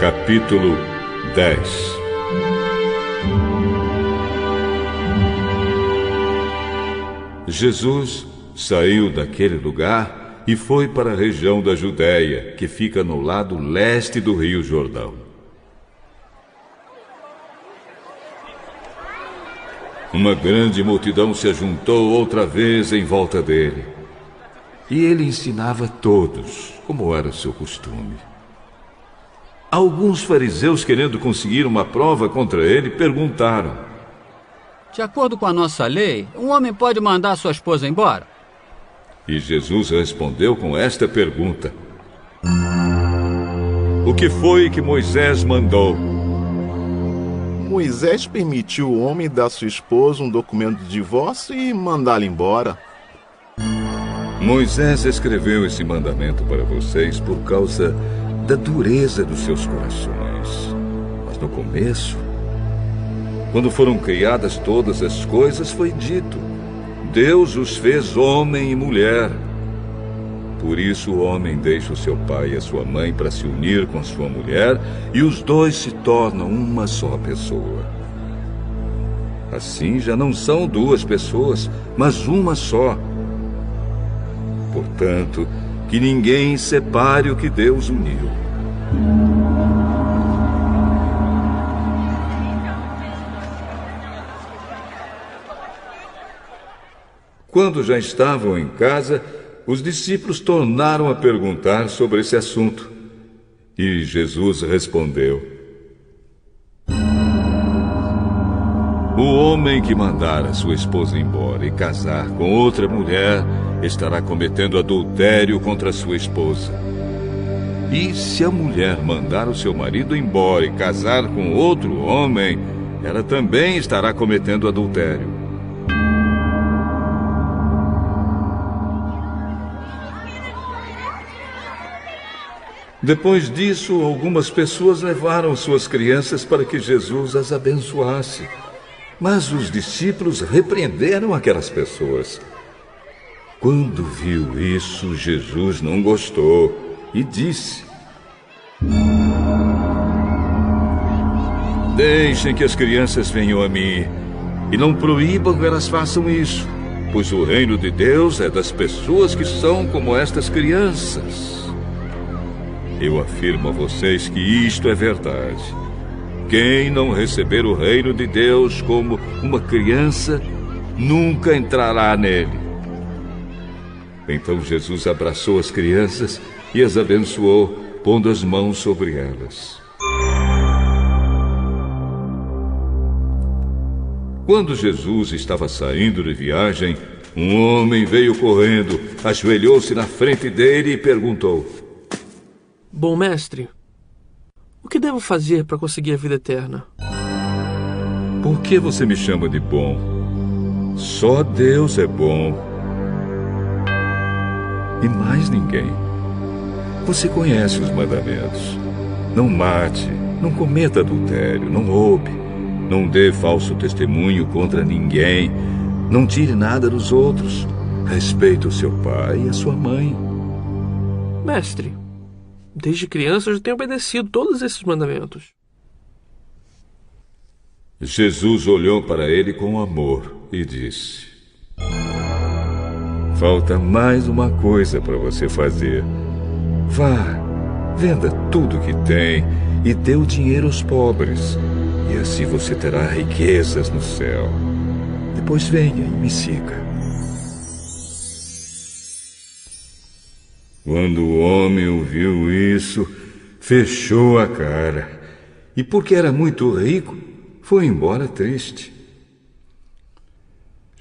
Capítulo 10. Jesus saiu daquele lugar e foi para a região da Judéia, que fica no lado leste do Rio Jordão. Uma grande multidão se ajuntou outra vez em volta dele. E ele ensinava a todos, como era seu costume. Alguns fariseus, querendo conseguir uma prova contra ele, perguntaram: de acordo com a nossa lei, um homem pode mandar sua esposa embora? E Jesus respondeu com esta pergunta: o que foi que Moisés mandou? Moisés permitiu o homem dar à sua esposa um documento de divórcio e mandá-la embora. Moisés escreveu esse mandamento para vocês por causa da dureza dos seus corações. Mas no começo, quando foram criadas todas as coisas, foi dito: Deus os fez homem e mulher. Por isso o homem deixa o seu pai e a sua mãe para se unir com a sua mulher, e os dois se tornam uma só pessoa. Assim já não são duas pessoas, mas uma só. Portanto, que ninguém separe o que Deus uniu. Quando já estavam em casa, os discípulos tornaram a perguntar sobre esse assunto. E Jesus respondeu: o homem que mandar a sua esposa embora e casar com outra mulher estará cometendo adultério contra a sua esposa. E se a mulher mandar o seu marido embora e casar com outro homem, ela também estará cometendo adultério. Depois disso, algumas pessoas levaram suas crianças para que Jesus as abençoasse. Mas os discípulos repreenderam aquelas pessoas. Quando viu isso, Jesus não gostou e disse: deixem que as crianças venham a mim e não proíbam que elas façam isso, pois o reino de Deus é das pessoas que são como estas crianças. Eu afirmo a vocês que isto é verdade. Quem não receber o reino de Deus como uma criança, nunca entrará nele. Então Jesus abraçou as crianças e as abençoou, pondo as mãos sobre elas. Quando Jesus estava saindo de viagem, um homem veio correndo, ajoelhou-se na frente dele e perguntou: bom mestre, o que devo fazer para conseguir a vida eterna? Por que você me chama de bom? Só Deus é bom. E mais ninguém. Você conhece os mandamentos: não mate, não cometa adultério, não roube, não dê falso testemunho contra ninguém, não tire nada dos outros, respeite o seu pai e a sua mãe. Mestre, desde criança eu já tenho obedecido todos esses mandamentos. Jesus olhou para ele com amor e disse: falta mais uma coisa para você fazer. Vá, venda tudo que tem e dê o dinheiro aos pobres, e assim você terá riquezas no céu. Depois venha e me siga. Quando o homem ouviu isso, fechou a cara, e porque era muito rico, foi embora triste.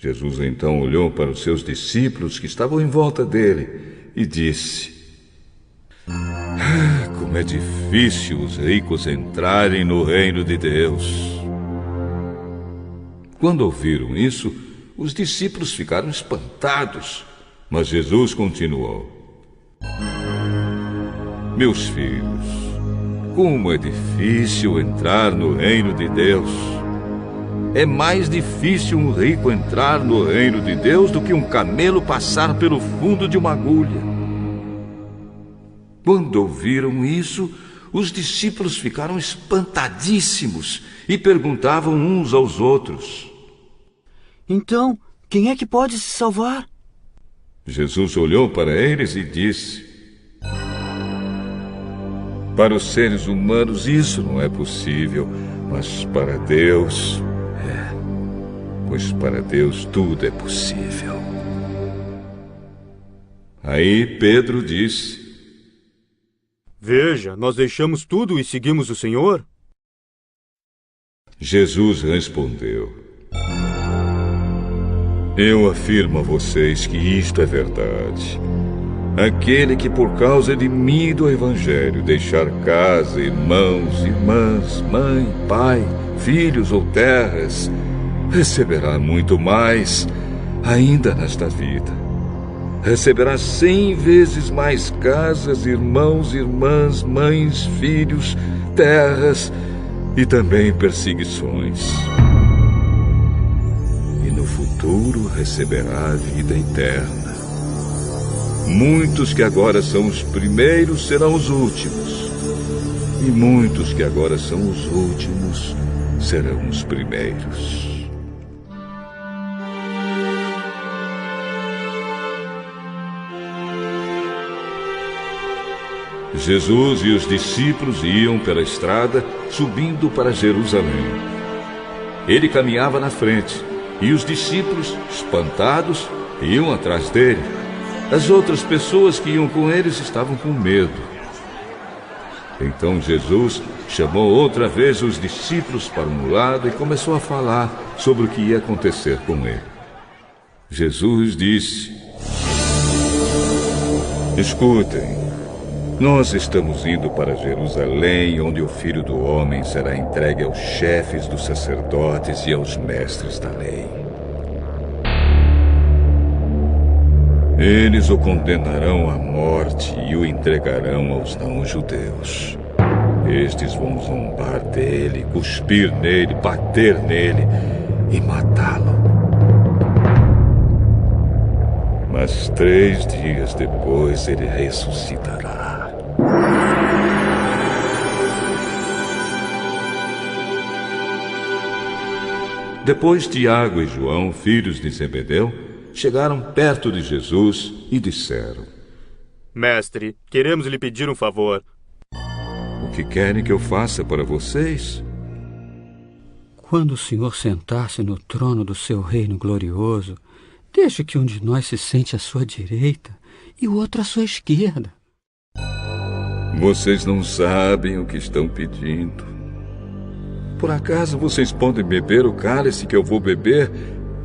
Jesus então olhou para os seus discípulos que estavam em volta dele e disse: como é difícil os ricos entrarem no reino de Deus. Quando ouviram isso, os discípulos ficaram espantados, mas Jesus continuou: meus filhos, como é difícil entrar no reino de Deus. É mais difícil um rico entrar no reino de Deus do que um camelo passar pelo fundo de uma agulha. Quando ouviram isso, os discípulos ficaram espantadíssimos e perguntavam uns aos outros: Então, quem é que pode se salvar? Jesus olhou para eles e disse: Para os seres humanos isso não é possível, mas para Deus é. Pois para Deus tudo é possível. Aí Pedro disse: Veja, nós deixamos tudo e seguimos o Senhor? Jesus respondeu: Eu afirmo a vocês que isto é verdade. Aquele que por causa de mim e do Evangelho deixar casa, irmãos, irmãs, mãe, pai, filhos ou terras, receberá muito mais ainda nesta vida. Receberá 100 vezes mais casas, irmãos, irmãs, mães, filhos, terras e também perseguições. E no futuro receberá a vida eterna. Muitos que agora são os primeiros serão os últimos, e muitos que agora são os últimos serão os primeiros. Jesus e os discípulos iam pela estrada, subindo para Jerusalém. Ele caminhava na frente, e os discípulos, espantados, iam atrás dele. As outras pessoas que iam com eles estavam com medo. Então Jesus chamou outra vez os discípulos para um lado e começou a falar sobre o que ia acontecer com ele. Jesus disse: Escutem. Nós estamos indo para Jerusalém, onde o Filho do Homem será entregue aos chefes dos sacerdotes e aos mestres da lei. Eles o condenarão à morte e o entregarão aos não-judeus. Estes vão zombar dele, cuspir nele, bater nele e matá-lo. Mas 3 dias depois ele ressuscitará. Depois Tiago e João, filhos de Zebedeu, chegaram perto de Jesus e disseram: Mestre, queremos lhe pedir um favor. O que querem que eu faça para vocês? Quando o Senhor sentar-se no trono do seu reino glorioso, deixe que um de nós se sente à sua direita e o outro à sua esquerda. Vocês não sabem o que estão pedindo. Por acaso vocês podem beber o cálice que eu vou beber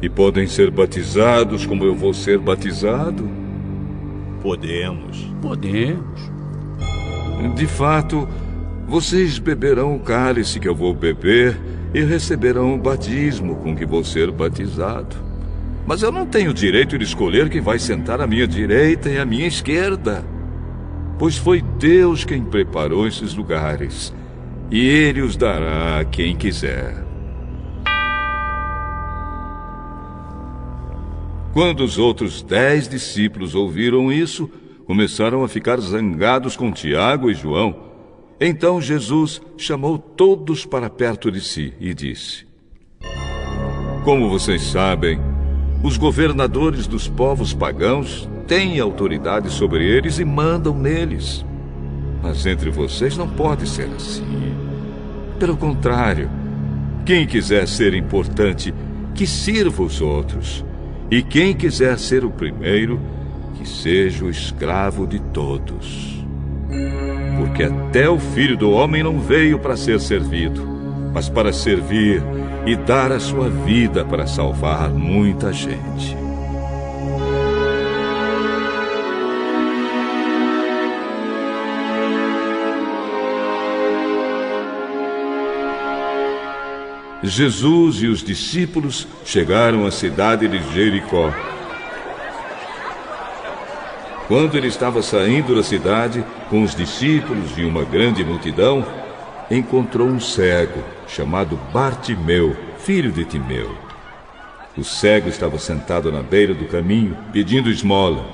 e podem ser batizados como eu vou ser batizado? Podemos. Podemos. De fato, vocês beberão o cálice que eu vou beber e receberão o batismo com que vou ser batizado. Mas eu não tenho direito de escolher quem vai sentar à minha direita e à minha esquerda, pois foi Deus quem preparou esses lugares, e Ele os dará a quem quiser. Quando os outros 10 discípulos ouviram isso, começaram a ficar zangados com Tiago e João. Então Jesus chamou todos para perto de si e disse: Como vocês sabem, os governadores dos povos pagãos têm autoridade sobre eles e mandam neles. Mas entre vocês não pode ser assim. Pelo contrário, quem quiser ser importante, que sirva os outros. E quem quiser ser o primeiro, que seja o escravo de todos. Porque até o Filho do Homem não veio para ser servido, mas para servir e dar a sua vida para salvar muita gente. Jesus e os discípulos chegaram à cidade de Jericó. Quando ele estava saindo da cidade, com os discípulos e uma grande multidão, encontrou um cego, chamado Bartimeu, filho de Timeu. O cego estava sentado na beira do caminho, pedindo esmola.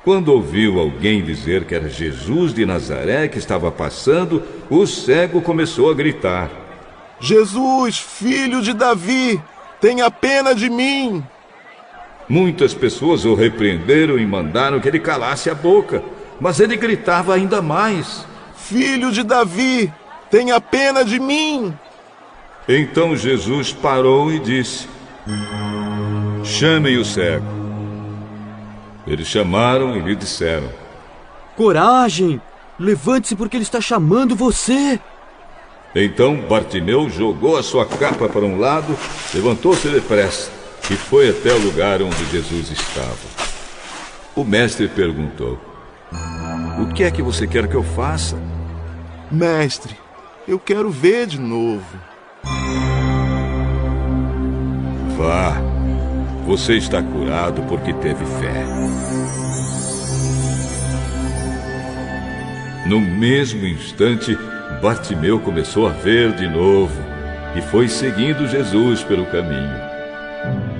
Quando ouviu alguém dizer que era Jesus de Nazaré que estava passando, o cego começou a gritar: Jesus, filho de Davi, tenha pena de mim! Muitas pessoas o repreenderam e mandaram que ele calasse a boca, mas ele gritava ainda mais: Filho de Davi, tenha pena de mim! Então Jesus parou e disse: Chamem o cego. Eles chamaram e lhe disseram: Coragem! Levante-se porque ele está chamando você! Então Bartimeu jogou a sua capa para um lado, levantou-se depressa e foi até o lugar onde Jesus estava. O mestre perguntou: O que é que você quer que eu faça? Mestre, eu quero ver de novo. Vá, você está curado porque teve fé. No mesmo instante, Bartimeu começou a ver de novo e foi seguindo Jesus pelo caminho.